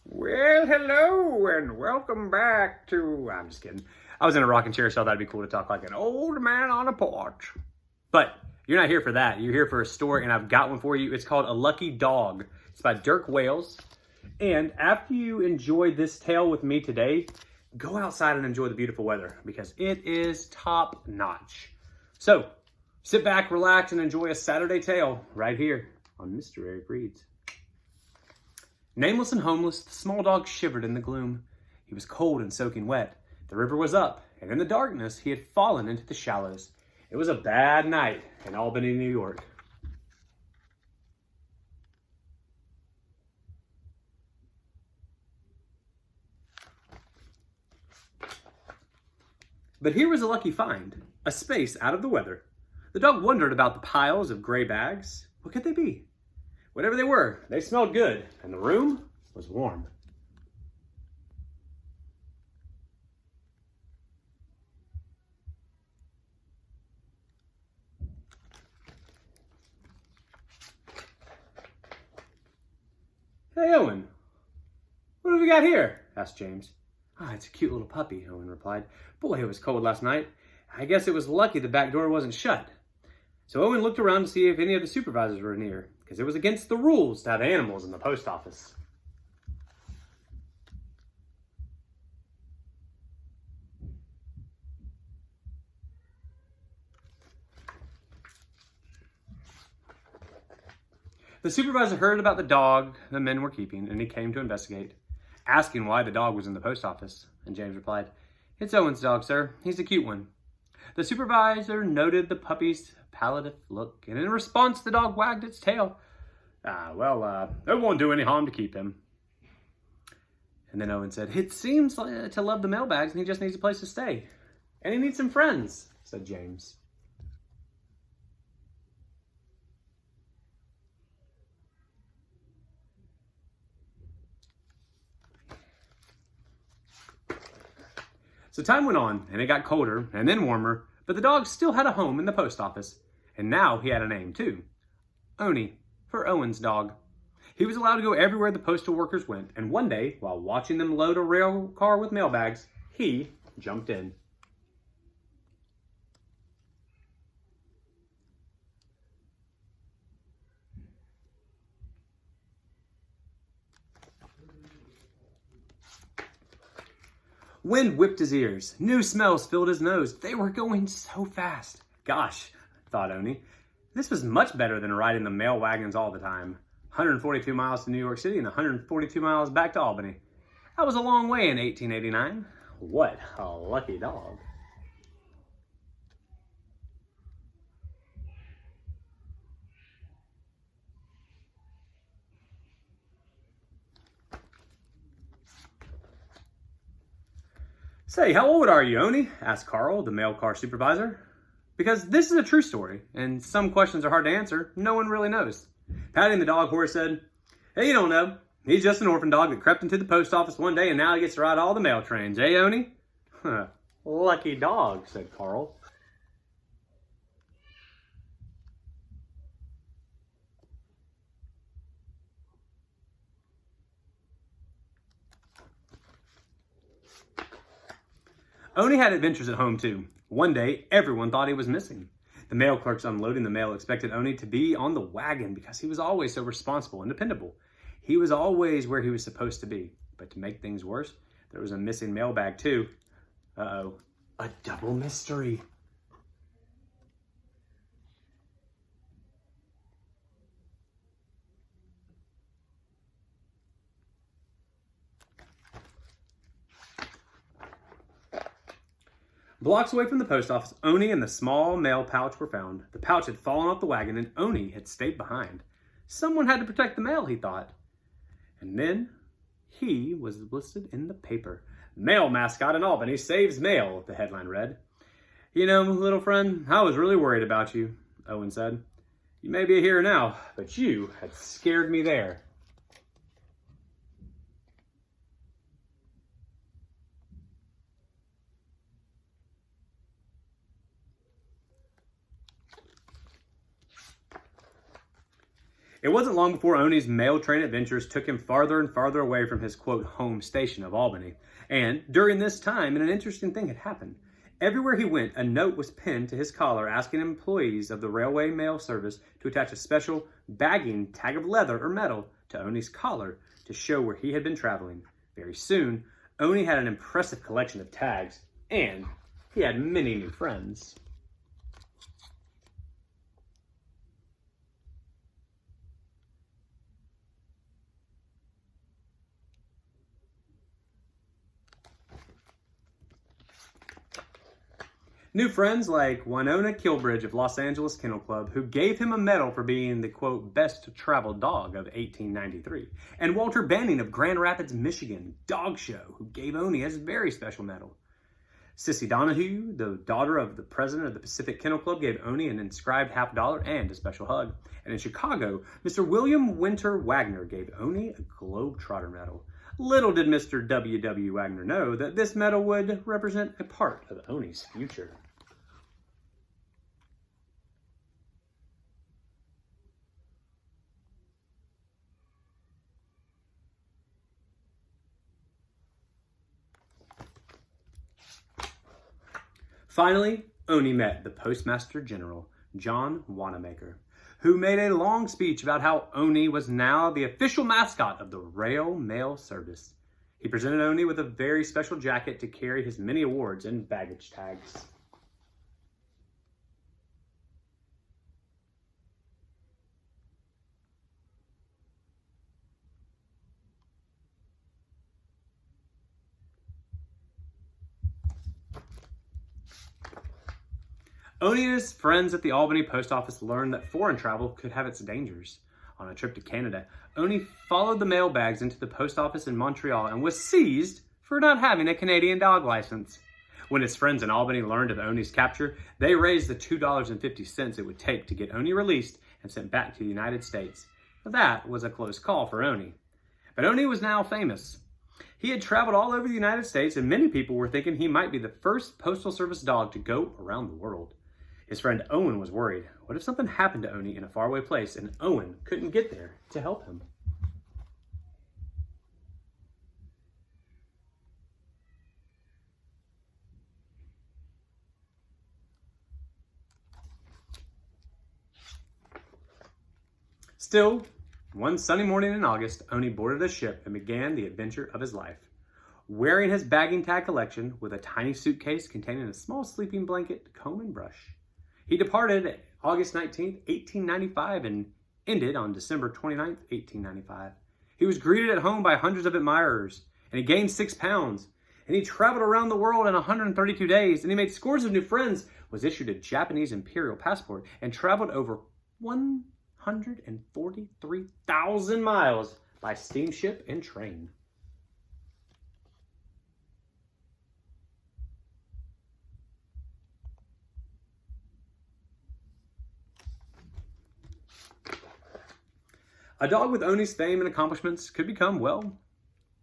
Well, hello and welcome back to... I'm just kidding. I was in a rocking chair, so that'd be cool to talk like an old man on a porch. But you're not here for that. You're here for a story, and I've got one for you. It's called A Lucky Dog. It's by Dirk Wales. And after you enjoy this tale with me today, go outside and enjoy the beautiful weather because it is top notch. So sit back, relax, and enjoy a Saturday tale right here on Mr. Eric Reads. Nameless and homeless, the small dog shivered in the gloom. He was cold and soaking wet. The river was up, and in the darkness he had fallen into the shallows. It was a bad night in Albany, New York. But here was a lucky find, a space out of the weather. The dog wondered about the piles of gray bags. What could they be? Whatever they were, they smelled good, and the room was warm. Hey, Owen, what have we got here? Asked James. It's a cute little puppy, Owen replied. Boy, it was cold last night. I guess it was lucky the back door wasn't shut. So Owen looked around to see if any of the supervisors were near, because it was against the rules to have animals in the post office. The supervisor heard about the dog the men were keeping, and he came to investigate, asking why the dog was in the post office. And James replied, "It's Owen's dog, sir. He's a cute one." The supervisor noted the puppy's pallid look, and in response, the dog wagged its tail. It won't do any harm to keep him. And then Owen said, "It seems to love the mailbags, and he just needs a place to stay. And he needs some friends," said James. So time went on, and it got colder and then warmer, but the dog still had a home in the post office. And now he had a name too. Owney, for Owen's dog. He was allowed to go everywhere the postal workers went, and one day, while watching them load a rail car with mailbags, he jumped in. Wind whipped his ears. New smells filled his nose. They were going so fast. Gosh, thought Owney, this was much better than riding the mail wagons all the time. 142 miles to New York City and 142 miles back to Albany. That was a long way in 1889. What a lucky dog. Say, how old are you, Owney? Asked Carl, the mail car supervisor. Because this is a true story, and some questions are hard to answer. No one really knows. Patting the dog horse said, "Hey, you don't know. He's just an orphan dog that crept into the post office one day, and now he gets to ride all the mail trains. Eh, Owney?" Lucky dog, said Carl. Owney had adventures at home, too. One day, everyone thought he was missing. The mail clerks unloading the mail expected Owney to be on the wagon because he was always so responsible and dependable. He was always where he was supposed to be. But to make things worse, there was a missing mailbag, too. Uh-oh. A double mystery. Blocks away from the post office, Owney and the small mail pouch were found. The pouch had fallen off the wagon and Owney had stayed behind. Someone had to protect the mail, he thought. And then he was listed in the paper. "Mail mascot in Albany saves mail," the headline read. "You know, little friend, I was really worried about you," Owen said. "You may be here now, but you had scared me there." It wasn't long before Owney's mail train adventures took him farther and farther away from his, quote, home station of Albany. And during this time, an interesting thing had happened. Everywhere he went, a note was pinned to his collar asking employees of the railway mail service to attach a special bagging tag of leather or metal to Owney's collar to show where he had been traveling. Very soon, Owney had an impressive collection of tags, and he had many new friends. New friends like Winona Kilbridge of Los Angeles Kennel Club, who gave him a medal for being the, quote, best traveled dog of 1893. And Walter Banning of Grand Rapids, Michigan, Dog Show, who gave Owney a very special medal. Sissy Donahue, the daughter of the president of the Pacific Kennel Club, gave Owney an inscribed $50 and a special hug. And in Chicago, Mr. William Winter Wagner gave Owney a Globetrotter medal. Little did Mr. W. Wagner know that this medal would represent a part of Owney's future. Finally, Owney met the Postmaster General, John Wanamaker, who made a long speech about how Owney was now the official mascot of the Rail Mail Service. He presented Owney with a very special jacket to carry his many awards and baggage tags. Owney and his friends at the Albany post office learned that foreign travel could have its dangers. On a trip to Canada, Owney followed the mail bags into the post office in Montreal and was seized for not having a Canadian dog license. When his friends in Albany learned of Owney's capture, they raised the $2.50 it would take to get Owney released and sent back to the United States. That was a close call for Owney. But Owney was now famous. He had traveled all over the United States, and many people were thinking he might be the first Postal Service dog to go around the world. His friend Owen was worried. What if something happened to Owney in a faraway place and Owen couldn't get there to help him? Still, one sunny morning in August, Owney boarded a ship and began the adventure of his life. Wearing his bagging tag collection with a tiny suitcase containing a small sleeping blanket, comb, and brush, he departed August 19th, 1895 and ended on December 29th, 1895. He was greeted at home by hundreds of admirers, and he gained 6 pounds, and he traveled around the world in 132 days, and he made scores of new friends, was issued a Japanese imperial passport, and traveled over 143,000 miles by steamship and train. A dog with Owney's fame and accomplishments could become, well,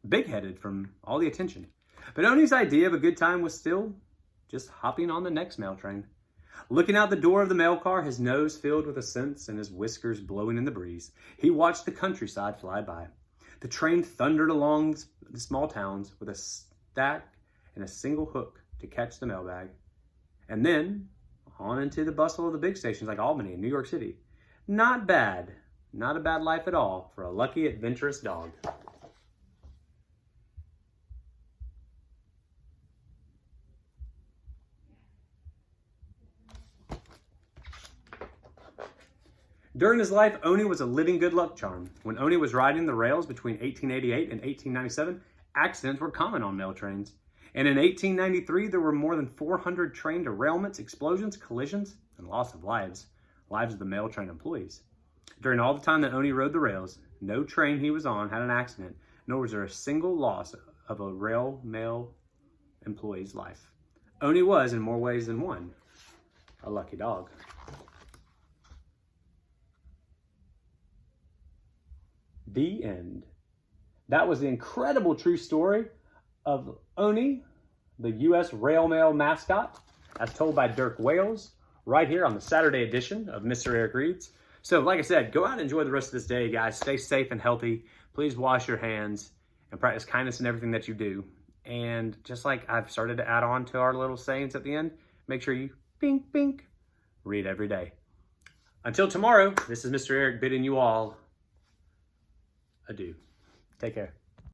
big-headed from all the attention. But Owney's idea of a good time was still just hopping on the next mail train. Looking out the door of the mail car, his nose filled with a scent and his whiskers blowing in the breeze, he watched the countryside fly by. The train thundered along the small towns with a stack and a single hook to catch the mailbag. And then on into the bustle of the big stations like Albany and New York City. Not bad. Not a bad life at all for a lucky, adventurous dog. During his life, Owney was a living good luck charm. When Owney was riding the rails between 1888 and 1897, accidents were common on mail trains. And in 1893, there were more than 400 train derailments, explosions, collisions, and loss of lives of the mail train employees. During all the time that Owney rode the rails, no train he was on had an accident, nor was there a single loss of a rail mail employee's life. Owney was, in more ways than one, a lucky dog. The end. That was the incredible true story of Owney, the U.S. Rail Mail mascot, as told by Dirk Wales, right here on the Saturday edition of Mr. Eric Reads. So like I said, go out and enjoy the rest of this day, guys. Stay safe and healthy. Please wash your hands and practice kindness in everything that you do. And just like I've started to add on to our little sayings at the end, make sure you bink, bink, read every day. Until tomorrow, this is Mr. Eric bidding you all adieu. Take care.